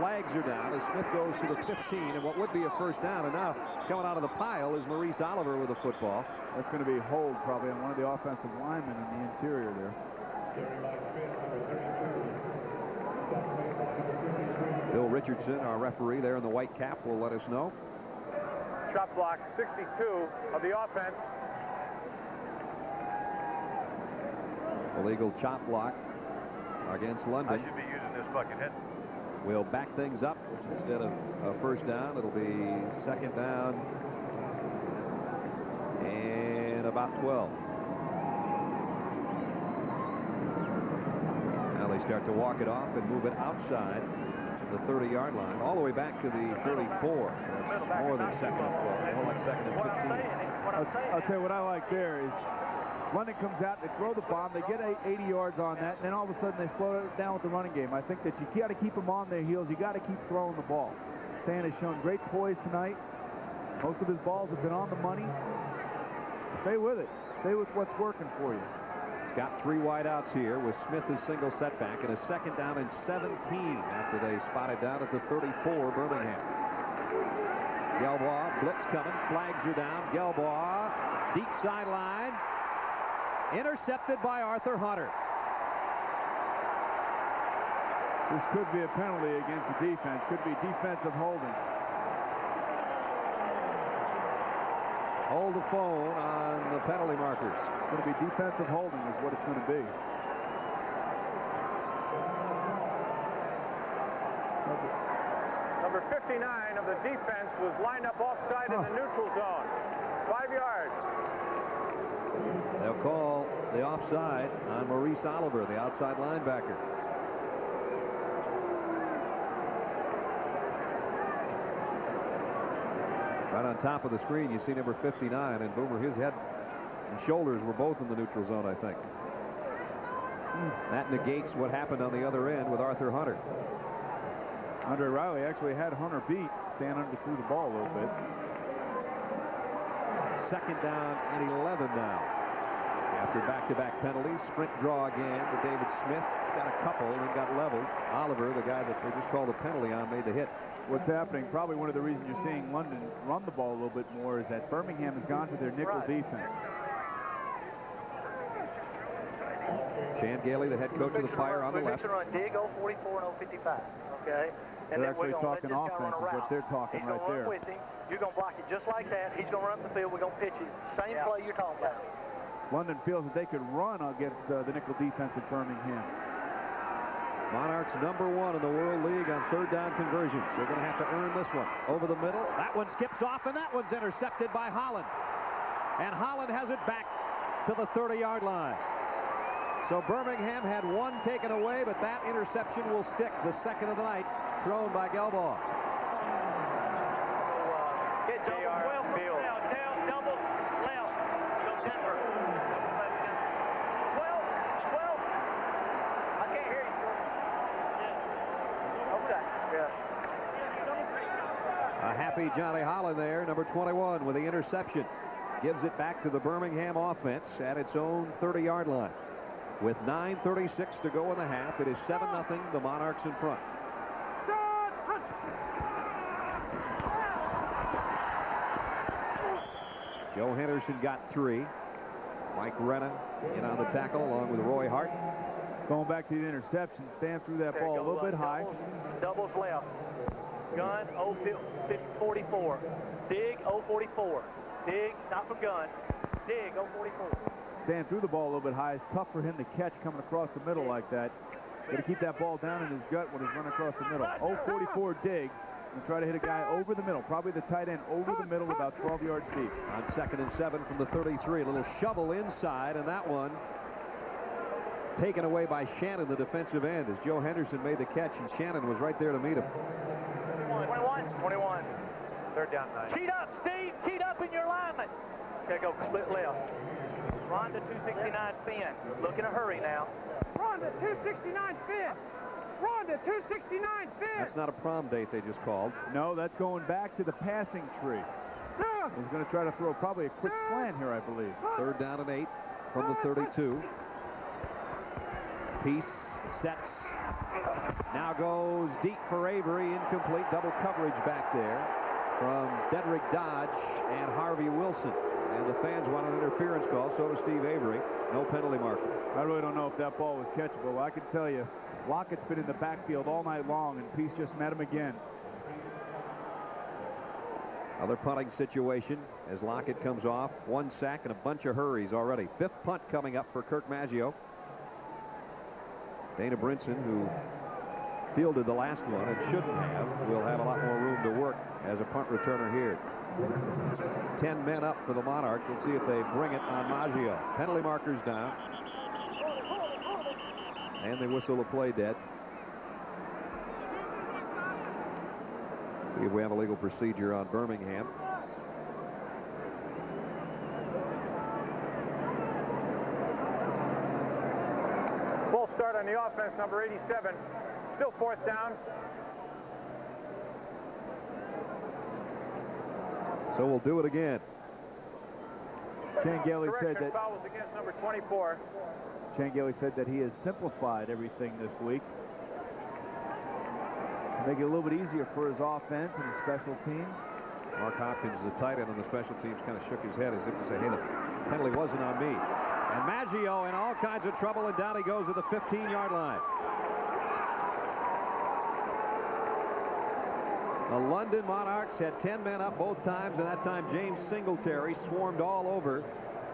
Flags are down as Smith goes to the 15, and what would be a first down. And now coming out of the pile is Maurice Oliver with a football. That's going to be a hold probably on one of the offensive linemen in the interior there. Bill Richardson, our referee there in the white cap, will let us know. Chop block 62 of the offense. Illegal chop block against London. I should be using this fucking hit. We'll back things up. Instead of a first down, it'll be second down and about 12. Now they start to walk it off and move it outside the 30-yard line, all the way back to the 34. So it's more than second and 12, more like second and 15. I'll tell you what I like there is London comes out, they throw the bomb, they get 80 yards on that, and then all of a sudden they slow it down with the running game. I think that you got to keep them on their heels. You got to keep throwing the ball. Stan has shown great poise tonight. Most of his balls have been on the money. Stay with it. Stay with what's working for you. He's got 3 wideouts here with Smith as single setback and a second down and 17 after they spotted down at the 34 Birmingham. Gelbaugh, blitz coming, flags are down. Gelbaugh, deep sideline. Intercepted by Arthur Hunter. This could be a penalty against the defense. Could be defensive holding. Hold the phone on the penalty markers. It's going to be defensive holding is what it's going to be. Number 59 of the defense was lined up offside in the neutral zone. 5 yards. They'll call the offside on Maurice Oliver, the outside linebacker. Right on top of the screen, you see number 59, and Boomer, his head and shoulders were both in the neutral zone, I think. That negates what happened on the other end with Arthur Hunter. Andre Riley actually had Hunter beat. Stan Hunter threw the ball a little bit. Second down and 11 now. After back-to-back penalties, sprint draw again to David Smith. Got a couple and then got leveled. Oliver, the guy that they just called a penalty on, made the hit. What's happening, probably one of the reasons you're seeing London run the ball a little bit more, is that Birmingham has gone to their nickel defense. Chan Gailey, the head coach of the Fire, on the left. Run dig 044 and 055, okay? And they're actually talking offense is what they're talking right there. With him. You're going to block it just like that. He's going to run up the field. We're going to pitch it. Same play you're talking about. London feels that they could run against the nickel defense at Birmingham. Monarchs #1 in the World League on third down conversions. They're going to have to earn this one. Over the middle. That one skips off, and that one's intercepted by Holland. And Holland has it back to the 30-yard line. So Birmingham had one taken away, but that interception will stick. The second of the night, thrown by Gelbaugh. Johnny Holland there, number 21, with the interception. Gives it back to the Birmingham offense at its own 30-yard line. With 9:36 to go in the half, it is 7-0, the Monarchs in front. Joe Henderson got 3. Mike Rennan in on the tackle along with Roy Hart. Going back to the interception, Stan threw that ball a little bit high. Doubles left. Gun 044. Dig 044. Dig, not from gun. Dig 044. Stan threw the ball a little bit high. It's tough for him to catch coming across the middle like that. Got to keep that ball down in his gut when he's running across the middle. 044 dig. And try to hit a guy over the middle. Probably the tight end over the middle, about 12 yards deep. On 2nd and 7 from the 33. A little shovel inside, and that one taken away by Shannon, the defensive end, as Joe Henderson made the catch, and Shannon was right there to meet him. 21. Third down 9. Cheat up, Steve. Cheat up in your alignment. Okay, go split left. Ronda 269 Finn. Look in a hurry now. Ronda 269 Finn. Ronda 269 Finn. That's not a prom date they just called. No, that's going back to the passing tree. He's going to try to throw probably a quick slant here, I believe. Third down and 8 from the 32. Peace sets Now goes deep for Avery. Incomplete. Double coverage back there from Dedrick Dodge and Harvey Wilson. And the fans want an interference call. So does Steve Avery. No penalty marker. I really don't know if that ball was catchable. I can tell you, Lockett's been in the backfield all night long, and Peace just met him again. Other punting situation as Lockett comes off. 1 sack and a bunch of hurries already. 5th punt coming up for Kirk Maggio. Dana Brinson, who fielded the last one and shouldn't have, will have a lot more room to work as a punt returner here. 10 men up for the Monarchs. Let's see if they bring it on Maggio. Penalty markers down. And they whistle the play dead. See if we have a legal procedure on Birmingham. Full start on the offense, number 87. Still 4th down. So we'll do it again. Changeli said that foul was against number 24. Changeli said that he has simplified everything this week. Make it a little bit easier for his offense and his special teams. Mark Hopkins, the tight end on the special teams, kind of shook his head as if to say, hey, the penalty wasn't on me. And Maggio in all kinds of trouble, and down he goes to the 15-yard line. The London Monarchs had 10 men up both times, and that time James Singletary swarmed all over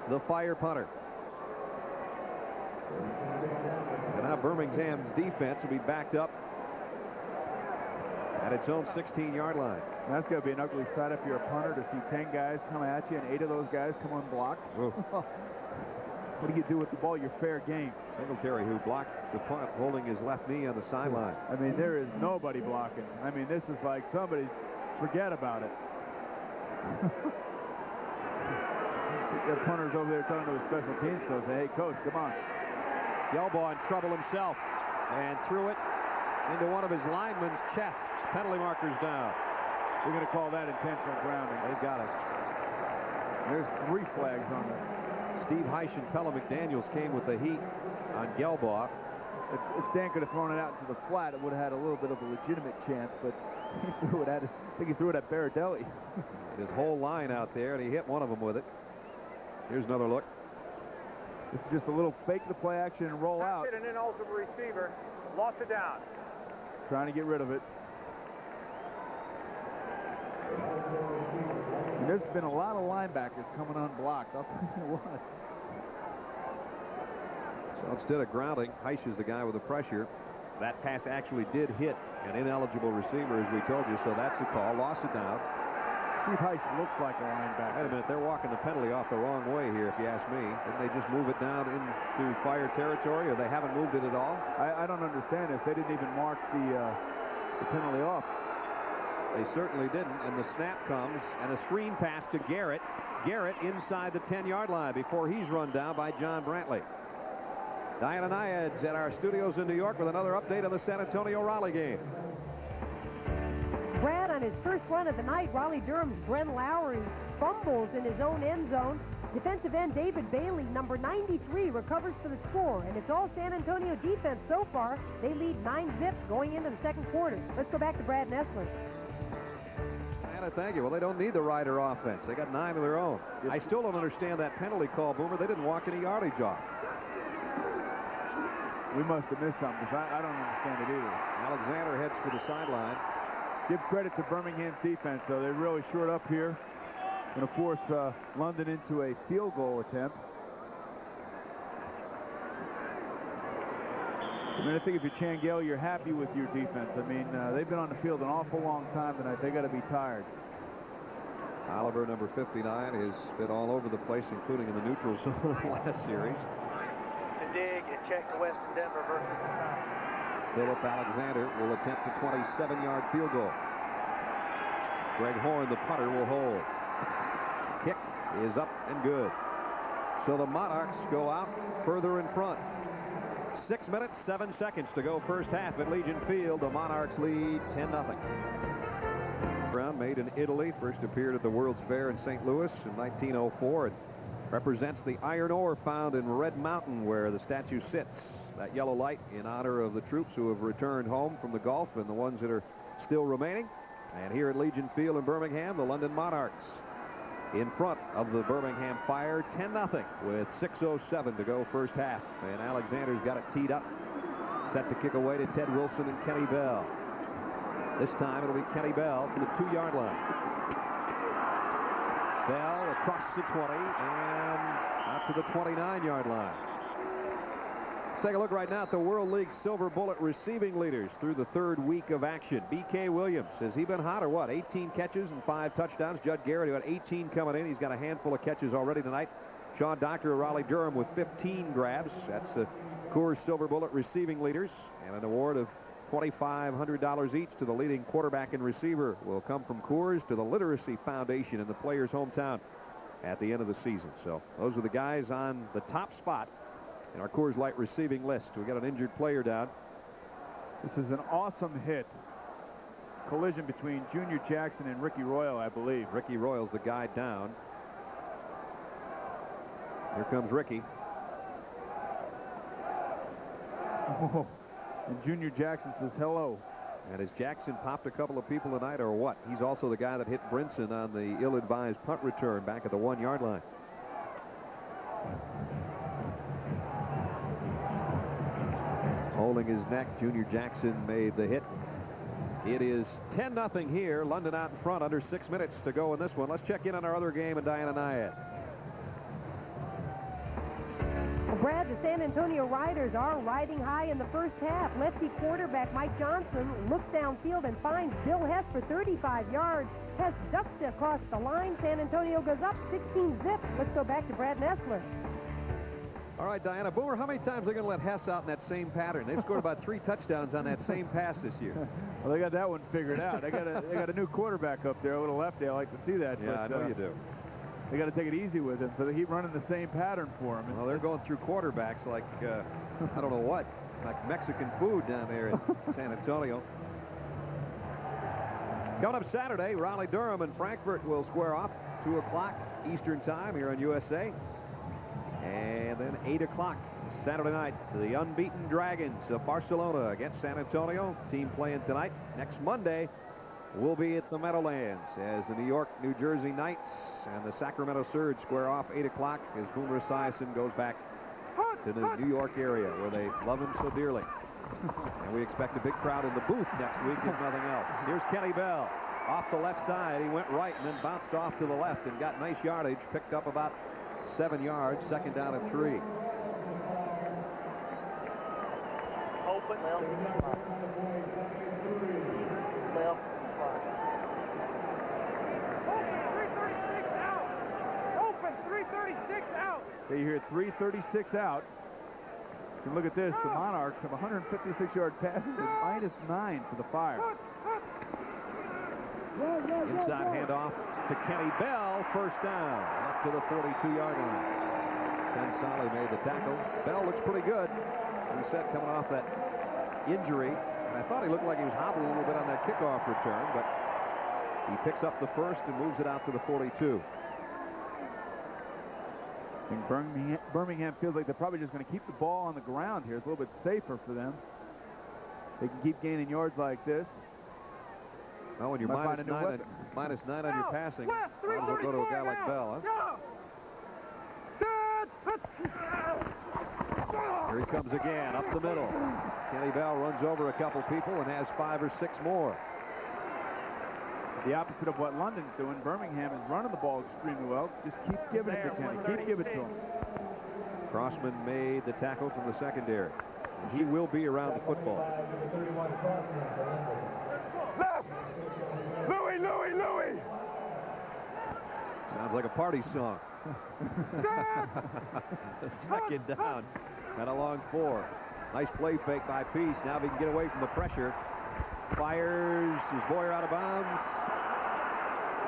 the fire punter. And now Birmingham's defense will be backed up at its own 16-yard line. That's going to be an ugly sight if you're a punter to see 10 guys come at you and 8 of those guys come unblocked. What do you do with the ball? You're fair game. Singletary, who blocked the punt, holding his left knee on the sideline. I mean, there is nobody blocking. I mean, this is like somebody, forget about it. The punter's over there talking to his special teams coach, say, hey, coach, come on. Gelbaugh in trouble himself and threw it into one of his linemen's chests. Penalty markers down. We're going to call that intentional grounding. They've got it. There's 3 flags on it. Steve Heisch and Pella McDaniels came with the heat on Gelbaugh. If Stan could have thrown it out into the flat, it would have had a little bit of a legitimate chance, but he threw it at, I think he threw it at Baradelli. His whole line out there, and he hit one of them with it. Here's another look. This is just a little fake the play action and roll out. Hit an ineligible receiver. Lost it down. Trying to get rid of it. And there's been a lot of linebackers coming unblocked. I'll tell you what. So instead of grounding, Heisch is the guy with the pressure. That pass actually did hit an ineligible receiver, as we told you, so that's the call. Lost it down. Steve Heisch looks like a linebacker. Wait a minute, they're walking the penalty off the wrong way here, if you ask me. Didn't they just move it down into fire territory, or they haven't moved it at all? I don't understand this. They didn't even mark the penalty off. They certainly didn't, and the snap comes, and a screen pass to Garrett. Garrett inside the 10-yard line before he's run down by John Brantley. Diana Nyad's at our studios in New York with another update on the San Antonio-Raleigh game. Brad, on his first run of the night, Raleigh-Durham's Bren Lowry fumbles in his own end zone. Defensive end David Bailey, number 93, recovers for the score. And it's all San Antonio defense so far. They lead 9-0 going into the second quarter. Let's go back to Brad Nessler. Anna, thank you. Well, they don't need the Ryder offense. They got 9 of their own. I still don't understand that penalty call, Boomer. They didn't walk any yardage off. We must have missed something, because I don't understand it either. Alexander heads for the sideline. Give credit to Birmingham's defense, though. They really shored up here. And, of course, London into a field goal attempt. I mean, I think if you're Changeli, you're happy with your defense. I mean, they've been on the field an awful long time tonight. They got to be tired. Oliver, number 59, has been all over the place, including in the neutral zone last series. To dig and check the Western Denver versus the Times. Philip Alexander will attempt a 27-yard field goal. Greg Horn, the punter, will hold. Kick is up and good. So the Monarchs go out further in front. 6 minutes, 7 seconds to go first half at Legion Field. The Monarchs lead 10-0. Brown, made in Italy, first appeared at the World's Fair in St. Louis in 1904. It represents the iron ore found in Red Mountain, where the statue sits that yellow light in honor of the troops who have returned home from the Gulf and the ones that are still remaining. And here at Legion Field in Birmingham, the London Monarchs in front of the Birmingham Fire 10-0 with 6:07 to go first half. And Alexander's got it teed up, set to kick away to Ted Wilson and Kenny Bell. This time it'll be Kenny Bell from the 2-yard line. Bell across the 20 and out to the 29-yard line. Let's take a look right now at the World League Silver Bullet receiving leaders through the third week of action. B.K. Williams, has he been hot or what? 18 catches and 5 touchdowns. Judd Garrett, who had 18 coming in. He's got a handful of catches already tonight. Sean Doctor of Raleigh-Durham with 15 grabs. That's the Coors Silver Bullet receiving leaders. And an award of $2,500 each to the leading quarterback and receiver will come from Coors to the Literacy Foundation in the player's hometown at the end of the season. So those are the guys on the top spot in our Coors Light receiving list. We got an injured player down. This is an awesome hit. Collision between Junior Jackson and Ricky Royal, I believe. Ricky Royal's the guy down. Here comes Ricky. Oh, and Junior Jackson says hello. And has Jackson popped a couple of people tonight or what? He's also the guy that hit Brinson on the ill-advised punt return back at the 1-yard line. Holding his neck, Junior Jackson made the hit. It is 10-0 here. London out in front, under 6 minutes to go in this one. Let's check in on our other game and Diana Nyad. Brad, the San Antonio Riders are riding high in the first half. Lefty quarterback Mike Johnson looks downfield and finds Bill Hess for 35 yards. Hess ducks across the line. San Antonio goes up 16-zip. Let's go back to Brad Nessler. All right, Diana. Boomer, how many times are they going to let Hess out in that same pattern? They've scored about 3 touchdowns on that same pass this year. Well, they got that one figured out. They got a new quarterback up there, a little lefty. I like to see that. Yeah, but, I know you do. They got to take it easy with him, so they keep running the same pattern for him. Well, they're going through quarterbacks like, I don't know what, like Mexican food down there in San Antonio. Coming up Saturday, Raleigh-Durham and Frankfurt will square off 2 o'clock Eastern time here on USA. And then 8 o'clock Saturday night to the unbeaten Dragons of Barcelona against San Antonio. Team playing tonight. Next Monday, we'll be at the Meadowlands as the New York, New Jersey Knights and the Sacramento Surge square off 8 o'clock as Boomer Esiason goes back to the New York area where they love him so dearly. And we expect a big crowd in the booth next week if nothing else. Here's Kenny Bell off the left side. He went right and then bounced off to the left and got nice yardage, picked up about 7 yards, second down and 3. Open, left, slide. Left, slide. Open, 336 out. Okay, you hear 336 out. You can look at this. The Monarchs have 156-yard passes and -9 for the Fire. Inside handoff to Kenny Bell, first down, up to the 42-yard line. Ken Solly made the tackle. Bell looks pretty good, as we said, coming off that injury. And I thought he looked like he was hobbling a little bit on that kickoff return, but he picks up the first and moves it out to the 42. I think Birmingham feels like they're probably just going to keep the ball on the ground here. It's a little bit safer for them. They can keep gaining yards like this. Well, when you're -9 on your passing, might as well go to a guy like Bell, huh? Here he comes again, up the middle. Kenny Bell runs over a couple people and has 5 or 6 more. The opposite of what London's doing. Birmingham is running the ball extremely well. Just keep giving it to Kenny. Keep giving it to him. Crossman made the tackle from the secondary. He will be around the football. Left. Louie, Louie, Louie. Sounds like a party song. Second down and a long 4. Nice play fake by Peace. Now if he can get away from the pressure. Fires. Is Boyer out of bounds?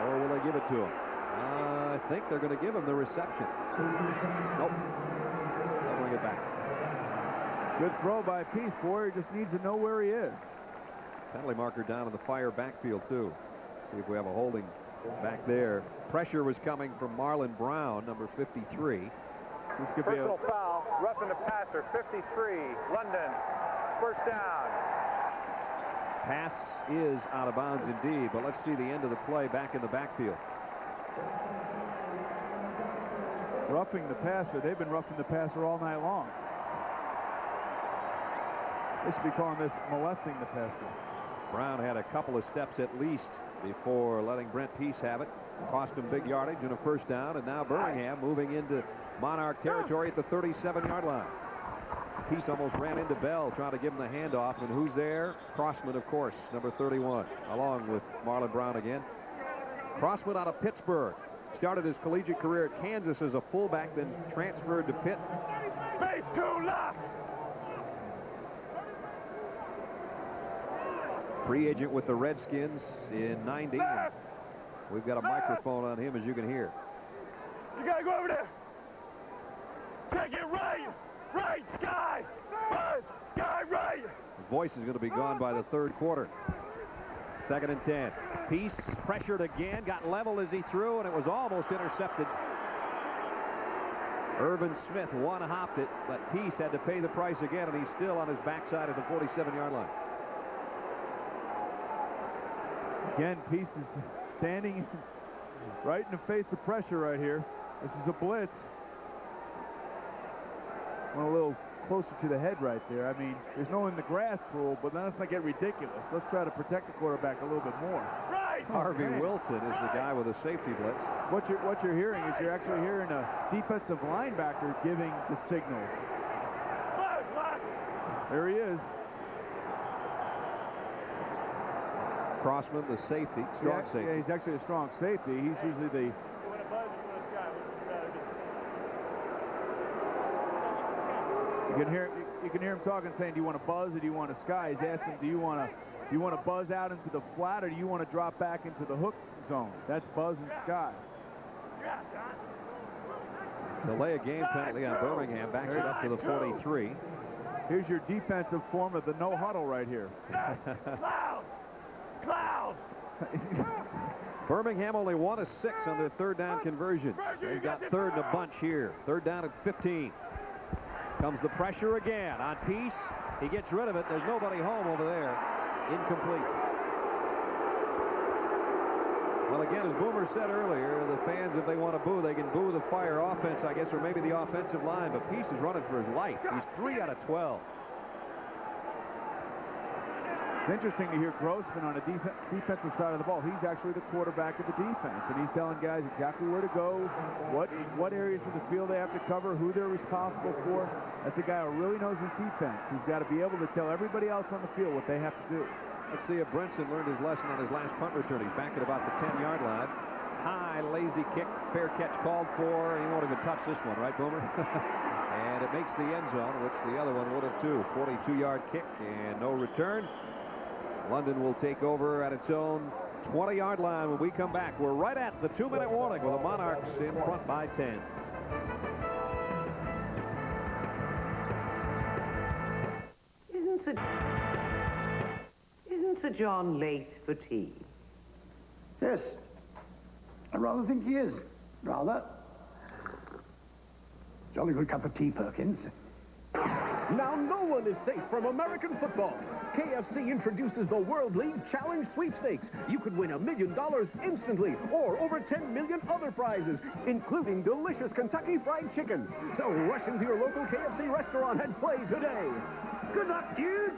Or will they give it to him? I think they're going to give him the reception. Nope. They'll bring it back. Good throw by Peace. Boyer just needs to know where he is. Penalty marker down in the Fire backfield, too. See if we have a holding back there. Pressure was coming from Marlon Brown, number 53. This could be Personal foul. roughing the passer, 53. London, first down. Pass is out of bounds indeed, but let's see the end of the play back in the backfield. Roughing the passer. They've been roughing the passer all night long. They should be calling this molesting the passer. Brown had a couple of steps at least before letting Brent Peace have it. Cost him big yardage and a first down, and now Birmingham moving into Monarch territory at the 37-yard line. Peace almost ran into Bell trying to give him the handoff, and who's there? Crossman, of course, number 31, along with Marlon Brown again. Crossman out of Pittsburgh. Started his collegiate career at Kansas as a fullback, then transferred to Pitt. Base 2 left. Free agent with the Redskins in 90. We've got a microphone on him, as you can hear. You gotta go over there. Take it right. Right, Sky. Buzz. Sky right. His voice is going to be gone by the third quarter. 2nd and 10. Peace pressured again, got level as he threw, and it was almost intercepted. Irvin Smith one-hopped it, but Peace had to pay the price again, and he's still on his backside at the 47-yard line. Again, Peace is standing right in the face of pressure right here. This is a blitz. Went a little closer to the head right there. I mean, there's no in the grass rule, but then let's not get ridiculous. Let's try to protect the quarterback a little bit more. Right. Harvey Wilson is the guy with a safety blitz. What you're hearing is you're actually hearing a defensive linebacker giving the signals. Buzz left. There he is. Crossman, the safety, strong safety. Yeah, he's actually a strong safety. He's usually the... You want a Buzz, you want a Sky? What's better? You can hear him talking, saying, "Do you want a Buzz or do you want a Sky?" He's asking, "Do you want to buzz out into the flat or do you want to drop back into the hook zone?" That's Buzz and Sky. Delay a game penalty on Birmingham, backs it up to the 43. Here's your defensive form of the no huddle right here. Cloud. Cloud. Birmingham only 1 of 6 on their third down conversions. They've got third and a bunch here. Third down at 15. Comes the pressure again on Peace. He gets rid of it. There's nobody home over there. Incomplete. Well, again, as Boomer said earlier, the fans, if they want to boo, they can boo the Fire offense, I guess, or maybe the offensive line. But Peace is running for his life. He's 3 out of 12. It's interesting to hear Grossman on the defensive side of the ball. He's actually the quarterback of the defense, and he's telling guys exactly where to go, what areas of the field they have to cover, who they're responsible for. That's a guy who really knows his defense. He's got to be able to tell everybody else on the field what they have to do. Let's see if Brinson learned his lesson on his last punt return. He's back at about the 10-yard line. High, lazy kick, fair catch called for. He won't even touch this one, right, Boomer? And it makes the end zone, which the other one would have too. 42-yard kick and no return. London will take over at its own 20-yard line when we come back. We're right at the 2-minute warning with the Monarchs in front by 10. Isn't Sir John late for tea? Yes, I rather think he is. Rather. Jolly good cup of tea, Perkins. Now no one is safe from American football. KFC introduces the World League Challenge Sweepstakes. You could win $1 million instantly, or over 10 million other prizes, including delicious Kentucky Fried Chicken. So rush into your local KFC restaurant and play today. Good luck, dude!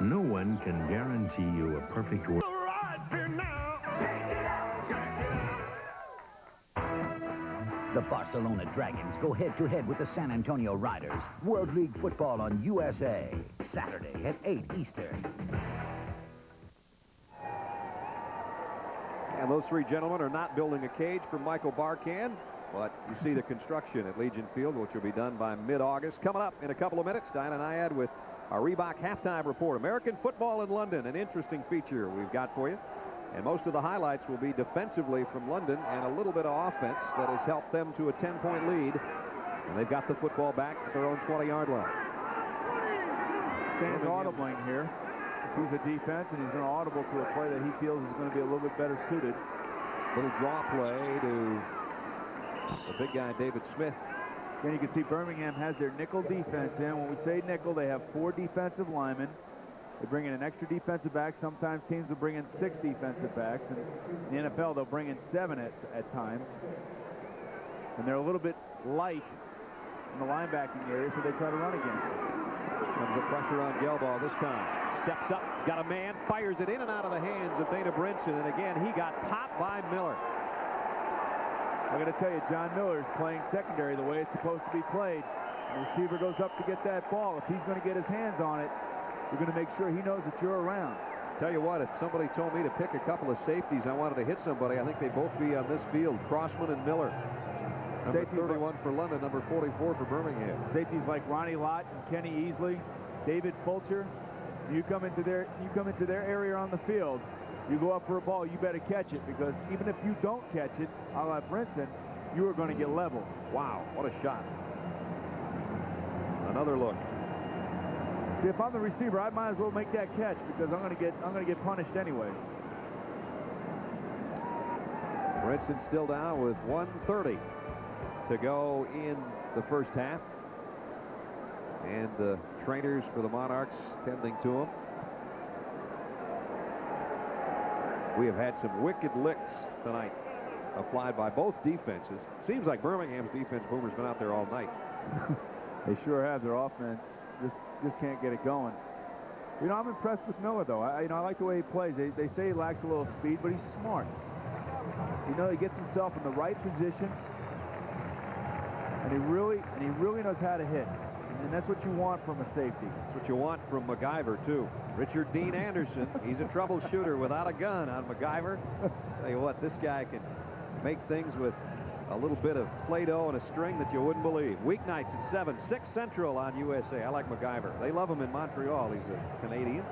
No one can guarantee you a perfect world. The Barcelona Dragons go head-to-head with the San Antonio Riders. World League football on USA. Saturday at 8 Eastern. And those three gentlemen are not building a cage for Michael Barkan, but you see the construction at Legion Field, which will be done by mid-August. Coming up in a couple of minutes, Diana Nyad with our Reebok halftime report. American football in London, an interesting feature we've got for you. And most of the highlights will be defensively from London and a little bit of offense that has helped them to a 10-point lead. And they've got the football back at their own 20-yard line. Stan's audibling here. He sees a defense, and he's going to audible to a play that he feels is going to be a little bit better suited. Little draw play to the big guy, David Smith. And you can see Birmingham has their nickel defense in. When we say nickel, they have 4 defensive linemen. They bring in an extra defensive back. Sometimes teams will bring in 6 defensive backs. And in the NFL, they'll bring in 7 at times. And they're a little bit light in the linebacking area, so they try to run against it. Comes the pressure on Gelbaugh this time. Steps up, got a man, fires it in and out of the hands of Dana Brinson. And again, he got popped by Miller. I got to tell you, John Miller is playing secondary the way it's supposed to be played. The receiver goes up to get that ball. If he's going to get his hands on it, you're going to make sure he knows that you're around. Tell you what, if somebody told me to pick a couple of safeties, I wanted to hit somebody, I think they'd both be on this field, Crossman and Miller. Number Safeties 31 for London, number 44 for Birmingham. Safeties like Ronnie Lott and Kenny Easley, David Fulcher. You come into their area on the field, you go up for a ball, you better catch it, because even if you don't catch it, a la Brinson, you are going to get leveled. Wow, what a shot. Another look. See, if I'm the receiver, I might as well make that catch, because I'm going to get punished anyway. Brinson still down with 1:30 to go in the first half. And the trainers for the Monarchs tending to him. We have had some wicked licks tonight applied by both defenses. Seems like Birmingham's defense, Boomer's been out there all night. They sure have. Their offense just can't get it going. You know, I'm impressed with Miller, though. I like the way he plays. They say he lacks a little speed, but he's smart. You know, he gets himself in the right position, and he really knows how to hit. And that's what you want from a safety. That's what you want from MacGyver, too. Richard Dean Anderson, he's a troubleshooter without a gun on MacGyver. Tell you what, this guy can make things with a little bit of Play-Doh and a string that you wouldn't believe. Weeknights at 7, 6 Central on USA. I like MacGyver. They love him in Montreal. He's a Canadian.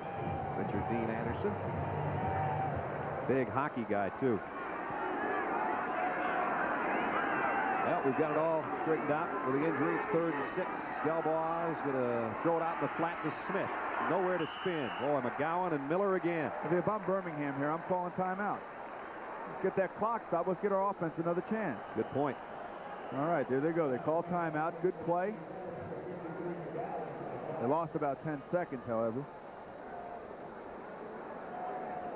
Richard Dean Anderson. Big hockey guy, too. Well, we've got it all straightened out with the injury. It's 3rd and 6. Gelbaugh is going to throw it out in the flat to Smith. Nowhere to spin. Boy, McGowan and Miller again. If I'm Birmingham here, I'm calling timeout. Let's get that clock stopped. Let's get our offense another chance. Good point. All right, there they go. They call timeout. Good play. They lost about 10 seconds, however.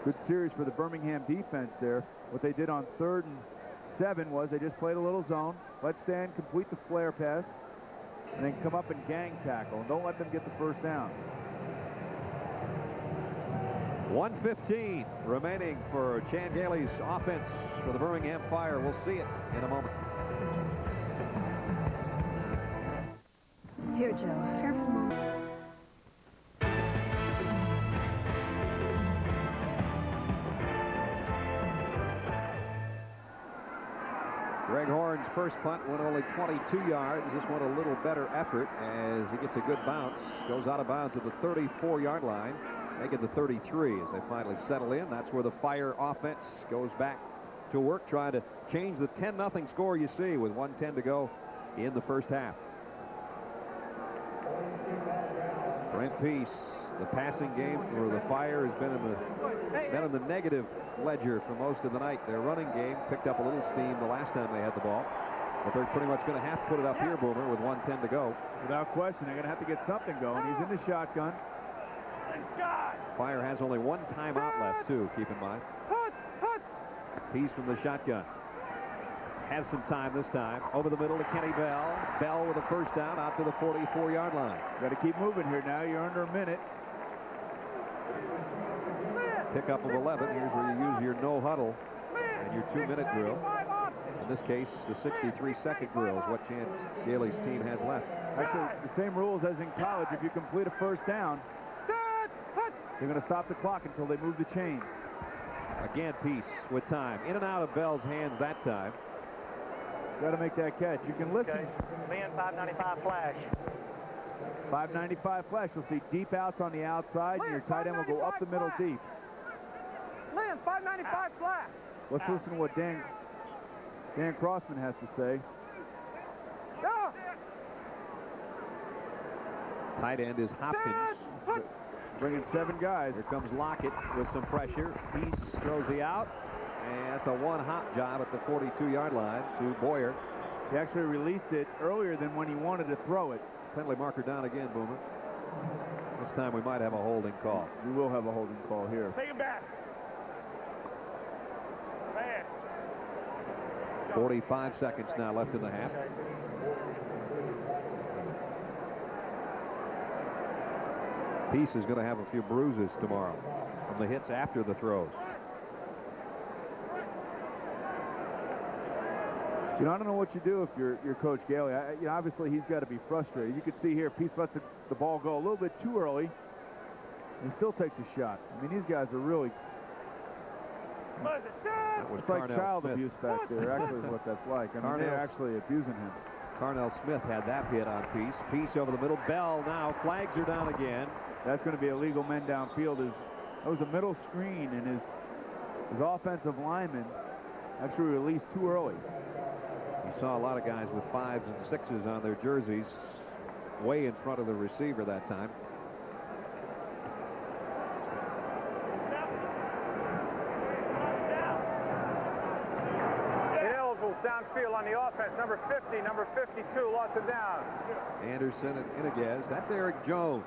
Good series for the Birmingham defense there. What they did on 3rd and 7 was they just played a little zone, let stand, complete the flare pass, and then come up and gang tackle. And don't let them get the first down. 1:15 remaining for Chan Gailey's offense for the Birmingham Fire. We'll see it in a moment. Here, Joe. Careful, Mom. Greg Horn's first punt went only 22 yards. This one a little better effort as he gets a good bounce. Goes out of bounds at the 34-yard line. Make it the 33 as they finally settle in. That's where the Fire offense goes back to work, trying to change the 10-0 score you see with 1:10 to go in the first half. Brent Peace, the passing game for the Fire has been in the negative ledger for most of the night. Their running game picked up a little steam the last time they had the ball. But they're pretty much going to have to put it up here, Boomer, with 1:10 to go. Without question, they're going to have to get something going. He's in the shotgun. Fire has only one timeout left, too, keep in mind. Peace from the shotgun. Has some time this time. Over the middle to Kenny Bell. Bell with a first down out to the 44-yard line. Got to keep moving here now. You're under a minute. Pickup of 11. Here's where you use your no huddle and your 2-minute drill. In this case, the 63-second drill is what Chan Gailey's team has left. Actually, the same rules as in college. If you complete a first down, they're going to stop the clock until they move the chains. Again, Peace with time. In and out of Bell's hands that time. Got to make that catch. You can listen. Okay. Man, 595 flash. 595 flash. You'll see deep outs on the outside, and your tight end will go up the middle deep. Man, 595 flash. Let's listen to what Dan Crossman has to say. Tight end is Hopkins. Bringing 7 guys. Here comes Lockett with some pressure. Peace throws the out. And that's a one-hop job at the 42-yard line to Boyer. He actually released it earlier than when he wanted to throw it. Penalty marker down again, Boomer. This time we might have a holding call. We will have a holding call here. Take him back. Man. 45 seconds now left in the half. Peace is going to have a few bruises tomorrow from the hits after the throws. You know, I don't know what you do if you're Coach Gailey. You know, obviously he's got to be frustrated. You can see here, Peace lets the ball go a little bit too early. And he still takes a shot. I mean, these guys are really... It's like child abuse back there, actually, is what that's like. I mean, they're actually abusing him. Carnell Smith had that hit on Peace. Peace over the middle. Bell now. Flags are down again. That's going to be illegal men downfield. That was a middle screen, and his offensive lineman actually released too early. You saw a lot of guys with 5s and 6s on their jerseys way in front of the receiver that time. Ineligibles downfield on the offense. Number 50, number 52 lost it down. Anderson and Iniguez. That's Eric Jones.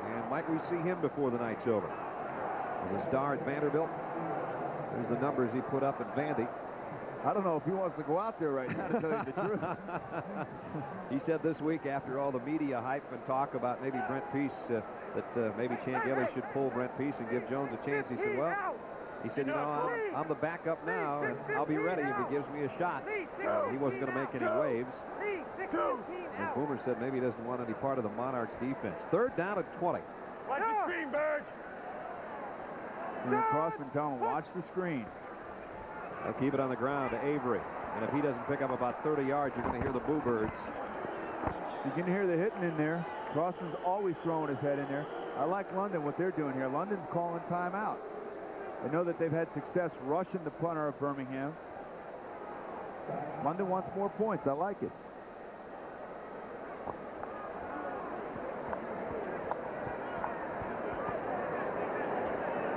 And might we see him before the night's over? As a star at Vanderbilt. There's the numbers he put up at Vandy. I don't know if he wants to go out there right now, to tell you the truth. He said this week, after all the media hype and talk about maybe Brent Peace, that maybe Chan Gailey should pull Brent Peace and give Jones a chance. He said, well, you know, I'm the backup now, and I'll be ready if he gives me a shot. He wasn't going to make any waves. As Boomer said, maybe he doesn't want any part of the Monarchs defense. 3rd down at 20. Watch the screen, Burge. And then Crossman telling him, watch the screen. They'll keep it on the ground to Avery. And if he doesn't pick up about 30 yards, you're going to hear the Boo Birds. You can hear the hitting in there. Crossman's always throwing his head in there. I like London, what they're doing here. London's calling timeout. They know that they've had success rushing the punter of Birmingham. London wants more points. I like it.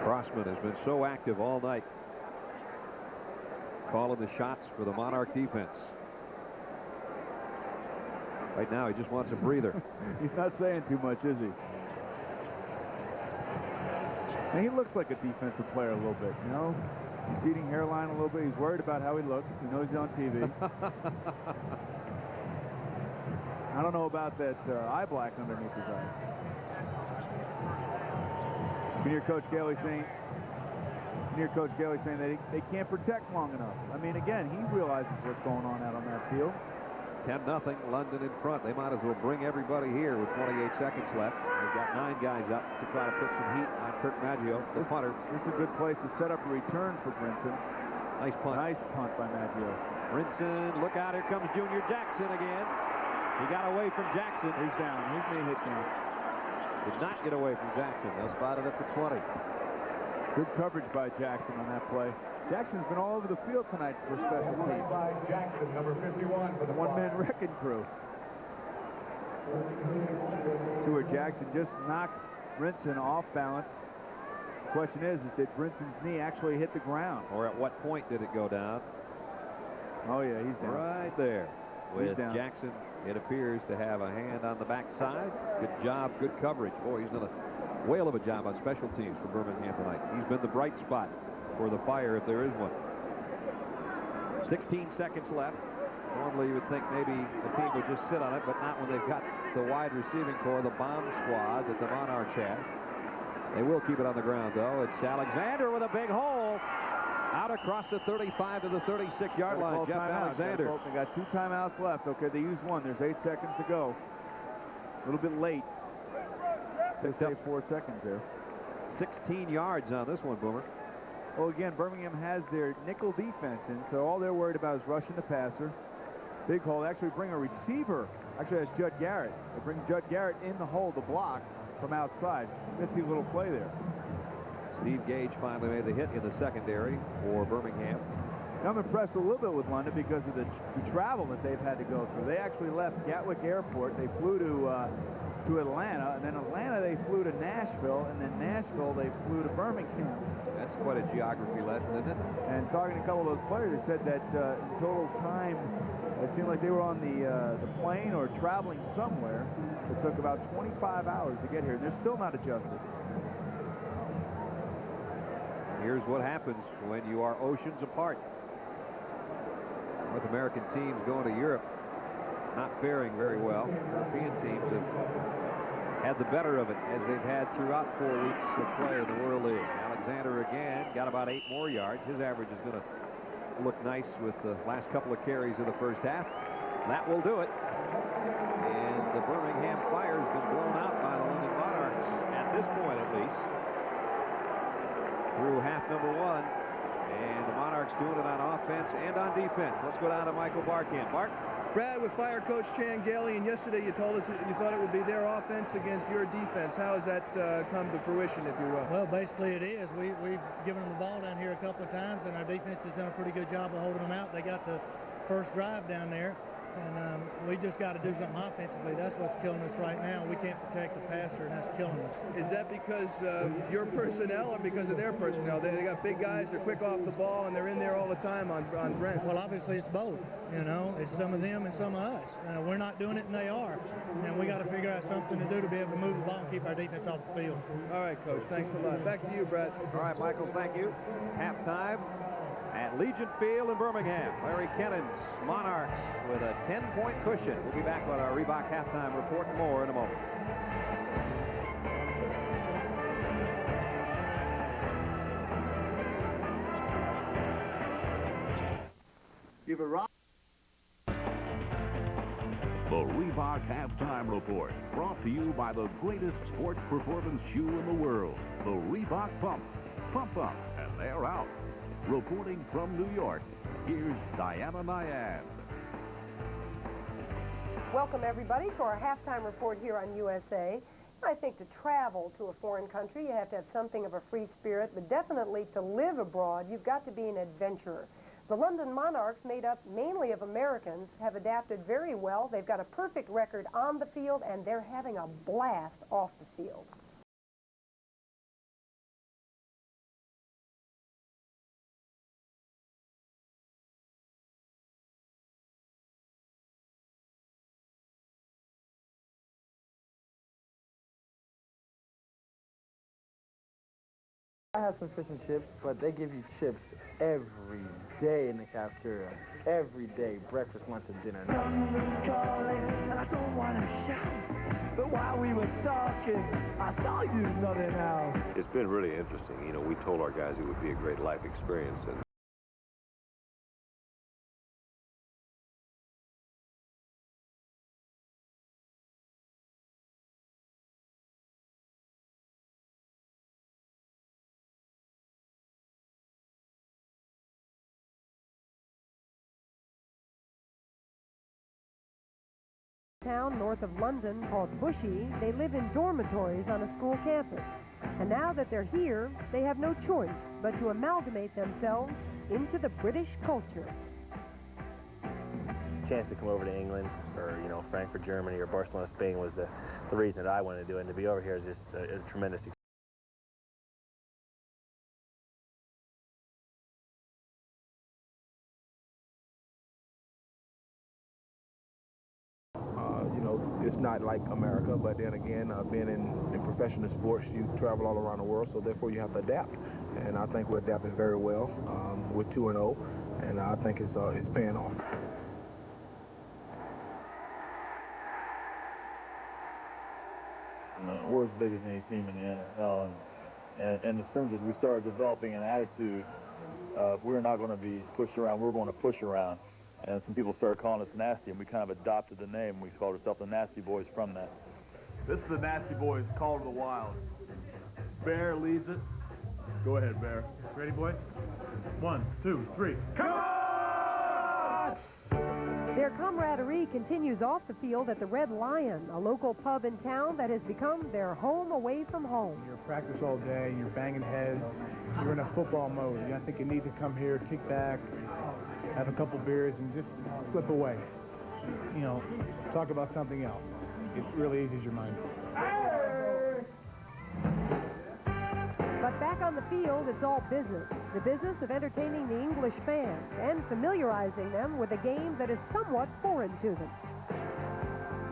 Crossman has been so active all night, calling the shots for the Monarch defense. Right now, he just wants a breather. He's not saying too much, is he? And he looks like a defensive player a little bit, you know? Receding hairline a little bit. He's worried about how he looks. He knows he's on TV. I don't know about that eye black underneath his eye. You hear Coach Gailey saying, that they can't protect long enough. I mean, again, he realizes what's going on out on that field. 10-0, London in front. They might as well bring everybody here with 28 seconds left. They've got 9 guys up to try to put some heat on Kirk Maggio, the punter. This is a good place to set up a return for Brinson. Nice punt. Nice punt by Maggio. Brinson, look out, here comes Junior Jackson again. He got away from Jackson. He's down. He's being hit down. Did not get away from Jackson. They'll spot it at the 20. Good coverage by Jackson on that play. Jackson's been all over the field tonight for special teams. Jackson, number 51 for the one-man wrecking crew. See where Jackson just knocks Brinson off balance. The question is did Brinson's knee actually hit the ground? Or at what point did it go down? Oh, yeah, he's down. Right there. With down. Jackson, it appears to have a hand on the backside. Good job, good coverage. Boy, he's done a whale of a job on special teams for Birmingham tonight. He's been the bright spot for the Fire, if there is one. 16 seconds left. Normally you would think maybe a team would just sit on it, but not when they've got the wide receiving core, the bomb squad that the Monarchs have. They will keep it on the ground, though. It's Alexander with a big hole. Out across the 35 to the 36-yard line. Jeff Alexander. They got 2 timeouts left. Okay, they used 1. There's 8 seconds to go. A little bit late. They saved 4 seconds there. 16 yards on this one, Boomer. Well, again, Birmingham has their nickel defense, and so all they're worried about is rushing the passer. Big hole. They actually bring a receiver. Actually, that's Judd Garrett. They bring Judd Garrett in the hole to block from outside. Nifty little play there. Steve Gage finally made the hit in the secondary for Birmingham. I'm impressed a little bit with London because of the travel that they've had to go through. They actually left Gatwick Airport. They flew to Atlanta, and then Atlanta they flew to Nashville, and then Nashville they flew to Birmingham. That's quite a geography lesson, isn't it? And talking to a couple of those players, they said that in total time It seemed like they were on the plane or traveling somewhere. It took about 25 hours to get here, and they're still not adjusted. Here's what happens when you are oceans apart. North American teams going to Europe not faring very well. European teams have had the better of it as they've had throughout 4 weeks of play in the World League. Alexander again got about 8 more yards. His average is going to look nice with the last couple of carries of the first half. That will do it. And the Birmingham Fire's been blown out by the London Monarchs at this point, at least, through half number 1. And the Monarchs doing it on offense and on defense. Let's go down to Michael Barkamp. Bart? Brad, with fire coach Chan Gailey, and yesterday you told us that you thought it would be their offense against your defense. How has that come to fruition, if you will? Well, basically it is. We've given them the ball down here a couple of times, and our defense has done a pretty good job of holding them out. They got the first drive down there, and we just got to do something offensively. That's what's killing us right now. We can't protect the passer, and that's killing us. Is that because your personnel or because of their personnel? They got big guys, they're quick off the ball, and they're in there all the time on Brent. Well, obviously it's both. You know, it's some of them and some of us. We're not doing it, and they are. And we got to figure out something to do to be able to move the ball and keep our defense off the field. All right, Coach. Thanks a lot. Back to you, Brad. All right, Michael, thank you. Halftime at Legion Field in Birmingham. Larry Kennon's Monarchs with a 10-point cushion. We'll be back with our Reebok halftime report and more in a moment. Give a rock. The Reebok Halftime Report, brought to you by the greatest sports performance shoe in the world, the Reebok Pump. Pump up, and they're out. Reporting from New York, here's Diana Nyan. Welcome, everybody, to our halftime report here on USA. I think to travel to a foreign country, you have to have something of a free spirit, but definitely to live abroad, you've got to be an adventurer. The London Monarchs, made up mainly of Americans, have adapted very well. They've got a perfect record on the field, and they're having a blast off the field. I have some fish and chips, but they give you chips every day in the cafeteria. Every day, breakfast, lunch, and dinner. I don't want to shout, but while we were talking, I saw you nothing else. It's been really interesting. You know, we told our guys it would be a great life experience, and Town north of London called Bushy. They live in dormitories on a school campus. And now that they're here, they have no choice but to amalgamate themselves into the British culture. Chance to come over to England or, you know, Frankfurt, Germany, or Barcelona, Spain was the reason that I wanted to do it. And to be over here is just a tremendous experience. It's not like America, but then again, being in professional sports, you travel all around the world, so therefore you have to adapt. And I think we're adapting very well. We're 2-0, and I think it's paying off. We're as big as any team in the NFL, and as soon as we started developing an attitude, we're not going to be pushed around, we're going to push around. And some people started calling us Nasty, and we kind of adopted the name. We called ourselves the Nasty Boys from that. This is the Nasty Boys, Call to the Wild. Bear leads it. Go ahead, Bear. Ready, boys? 1, 2, 3. Come on! Their camaraderie continues off the field at the Red Lion, a local pub in town that has become their home away from home. You're practice all day, you're banging heads, you're in a football mode. I think you need to come here, kick back, have a couple beers, and just slip away. You know, talk about something else. It really eases your mind. But back on the field, it's all business. The business of entertaining the English fans and familiarizing them with a game that is somewhat foreign to them.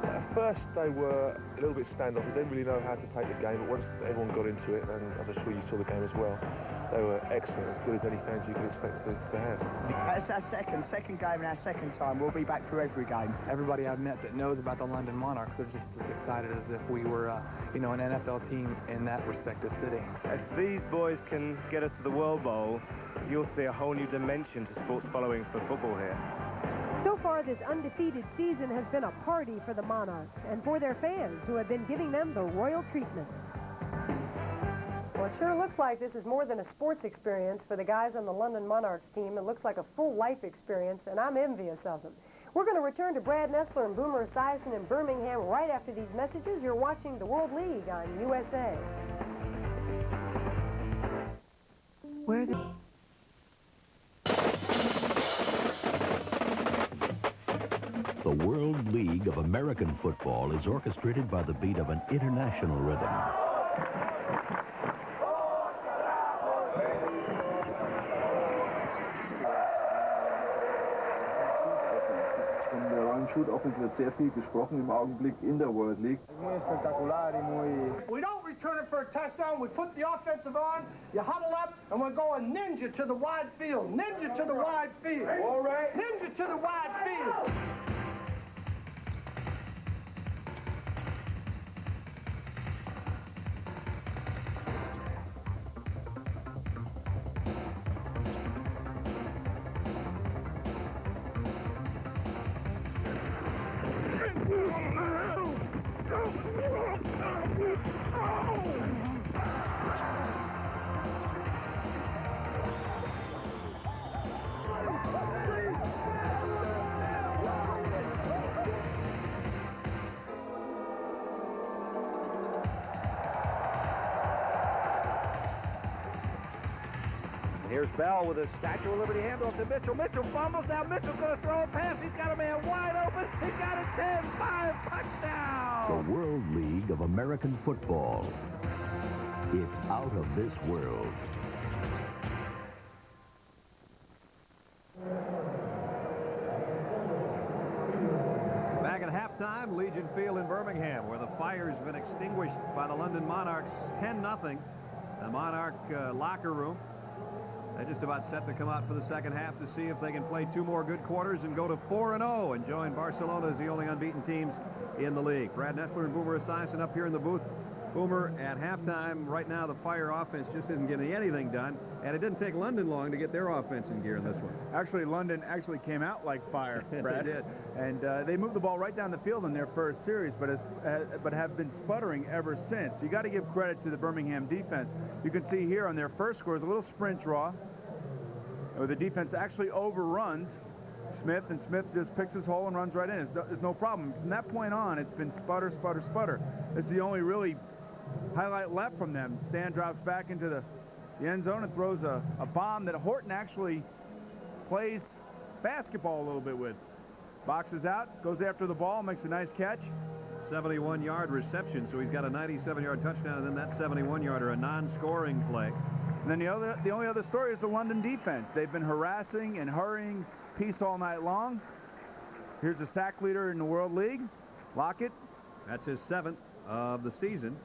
At first, they were a little bit standoffish. They didn't really know how to take the game, but once everyone got into it, and as I'm sure you saw the game as well, they were excellent, as good as any fans you could expect to have. That's our second game and our second time. We'll be back for every game. Everybody I've met that knows about the London Monarchs are just as excited as if we were, you know, an NFL team in that respective city. If these boys can get us to the World Bowl, you'll see a whole new dimension to sports following for football here. So far, this undefeated season has been a party for the Monarchs and for their fans who have been giving them the royal treatment. Well, it sure looks like this is more than a sports experience for the guys on the London Monarchs team. It looks like a full life experience, and I'm envious of them. We're going to return to Brad Nessler and Boomer Esiason in Birmingham right after these messages. You're watching the World League on USA. Where the... The World League of American Football is orchestrated by the beat of an international rhythm. Shoot offensive wird sehr viel gesprochen im Augenblick in der World League. We don't return it for a touchdown. We put the offensive on, you huddle up, and we're going ninja to the wide field. Ninja to the wide field. All right. Ninja to the wide field. Here's Bell with a Statue of Liberty handoff to Mitchell. Mitchell fumbles. Now Mitchell's going to throw a pass. He's got a man wide open. He's got a 10-5 touchdown. The World League of American Football. It's out of this world. Back at halftime, Legion Field in Birmingham, where the fire's been extinguished by the London Monarchs, 10-0. The Monarch locker room. They're just about set to come out for the second half to see if they can play 2 more good quarters and go to 4-0 and join Barcelona as the only unbeaten teams in the league. Brad Nessler and Boomer Esiason up here in the booth. Boomer, at halftime, right now the Fire offense just isn't getting anything done, and it didn't take London long to get their offense in gear in this one. Actually, London actually came out like fire, Brad. They did. And they moved the ball right down the field in their first series, but have been sputtering ever since. You got to give credit to the Birmingham defense. You can see here on their first score is a little sprint draw, where the defense actually overruns Smith, and Smith just picks his hole and runs right in. There's no problem. From that point on, it's been sputter, sputter, sputter. It's the only really highlight left from them. Stan drops back into the end zone and throws a bomb that Horton actually plays basketball a little bit with. Boxes out, goes after the ball, makes a nice catch. 71-yard reception, so he's got a 97-yard touchdown, and then that 71-yarder, a non-scoring play. And then the only other story is the London defense. They've been harassing and hurrying Peace all night long. Here's the sack leader in the World League, Lockett. That's his 7th of the season.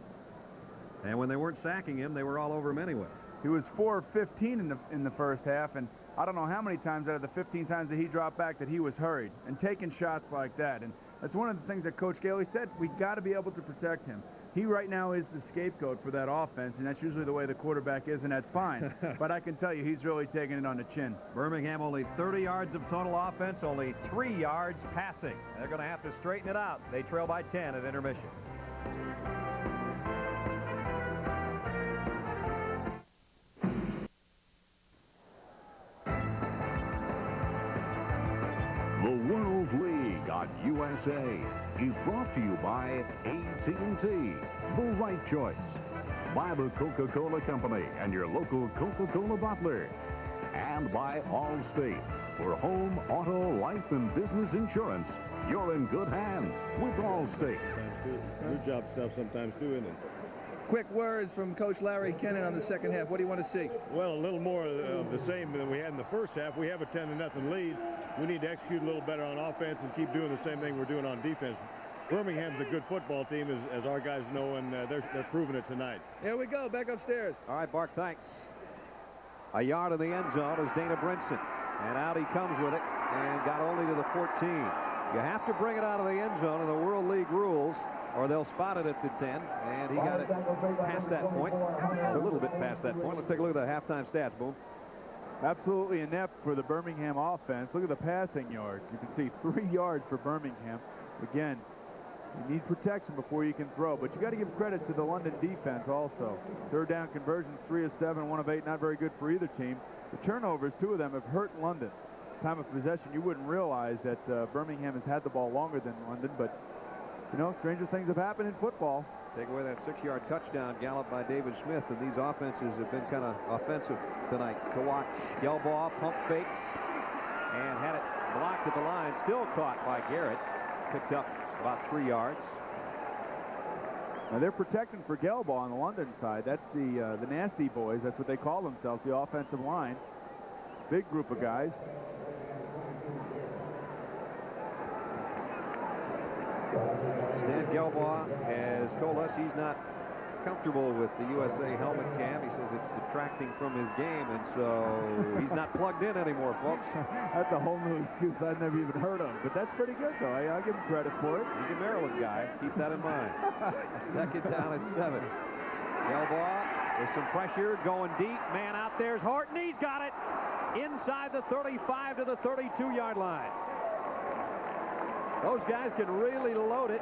And when they weren't sacking him, they were all over him anyway. He was 4 of 15 in the first half, and I don't know how many times out of the 15 times that he dropped back that he was hurried and taking shots like that. And that's one of the things that Coach Gailey said. We got to be able to protect him. He right now is the scapegoat for that offense, and that's usually the way the quarterback is, and that's fine. But I can tell you, he's really taking it on the chin. Birmingham only 30 yards of total offense, only 3 yards passing. They're going to have to straighten it out. They trail by 10 at intermission. The World League on USA is brought to you by AT&T, the right choice, by the Coca-Cola Company and your local Coca-Cola bottler, and by Allstate. For home, auto, life, and business insurance, you're in good hands with Allstate. Your job stuff sometimes too, isn't it? Quick words from Coach Larry Kennan on the second half. What do you want to see? Well, a little more of the same than we had in the first half. We have a 10-0 lead. We need to execute a little better on offense and keep doing the same thing we're doing on defense. Birmingham's a good football team, as our guys know, and they're proving it tonight. Here we go, back upstairs. All right, Bark, thanks. A yard in the end zone is Dana Brinson. And out he comes with it, and got only to the 14. You have to bring it out of the end zone in the World League rules, or they'll spot it at the 10, and he got it past that point. It's a little bit past that point. Let's take a look at the halftime stats, Boom. Absolutely inept for the Birmingham offense. Look at the passing yards. You can see 3 yards for Birmingham. Again, you need protection before you can throw, but you got to give credit to the London defense also. Third down conversions, 3 of 7, 1 of 8, not very good for either team. The turnovers, 2 of them, have hurt London. Time of possession, you wouldn't realize that Birmingham has had the ball longer than London, but, you know, stranger things have happened in football. Take away that 6-yard touchdown gallop by David Smith, and these offenses have been kind of offensive tonight to watch. Gelbaugh pump fakes and had it blocked at the line, still caught by Garrett. Picked up about 3 yards. Now they're protecting for Gelbaugh on the London side. That's the nasty boys. That's what they call themselves, the offensive line. Big group of guys. Stan Gelbaugh has told us he's not comfortable with the USA helmet cam. He says it's detracting from his game, and so he's not plugged in anymore, folks. That's a whole new excuse I've never even heard of, but that's pretty good, though. I'll give him credit for it. He's a Maryland guy. Keep that in mind. Second down at 7. Gelbaugh with some pressure, going deep. Man out there's Horton. He's got it inside the 35 to the 32-yard line. Those guys can really load it.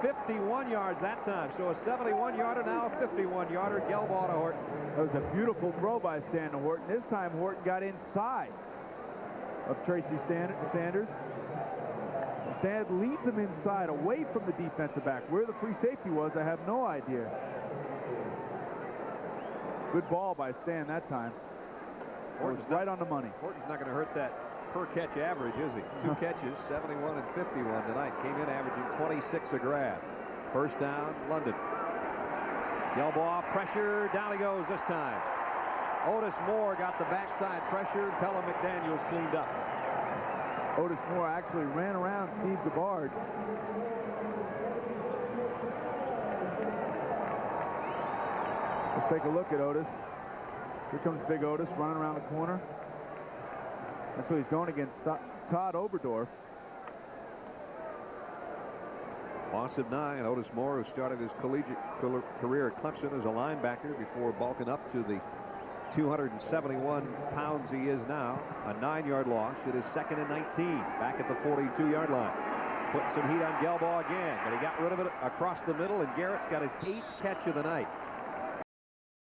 51 yards that time. So a 71-yarder, now a 51-yarder. Gelbaugh to Horton. That was a beautiful throw by Stan to Horton. This time Horton got inside of Tracy Sanders. Stan leads him inside, away from the defensive back. Where the free safety was, I have no idea. Good ball by Stan that time. Horton's right on the money. Horton's not going to hurt that per-catch average, is he? 2 catches, 71 and 51 tonight. Came in averaging 26 a grab. First down, London. Gelbaugh, pressure, down he goes this time. Otis Moore got the backside pressure. Pella McDaniels cleaned up. Otis Moore actually ran around Steve Gabbard. Let's take a look at Otis. Here comes Big Otis running around the corner. That's what he's going against Todd Oberdorf. Loss of 9. Otis Moore, who started his collegiate career at Clemson as a linebacker before bulking up to the 271 pounds he is now. A 9-yard loss. It is 2nd and 19. Back at the 42-yard line. Putting some heat on Gelbaugh again, but he got rid of it across the middle, and Garrett's got his 8th catch of the night.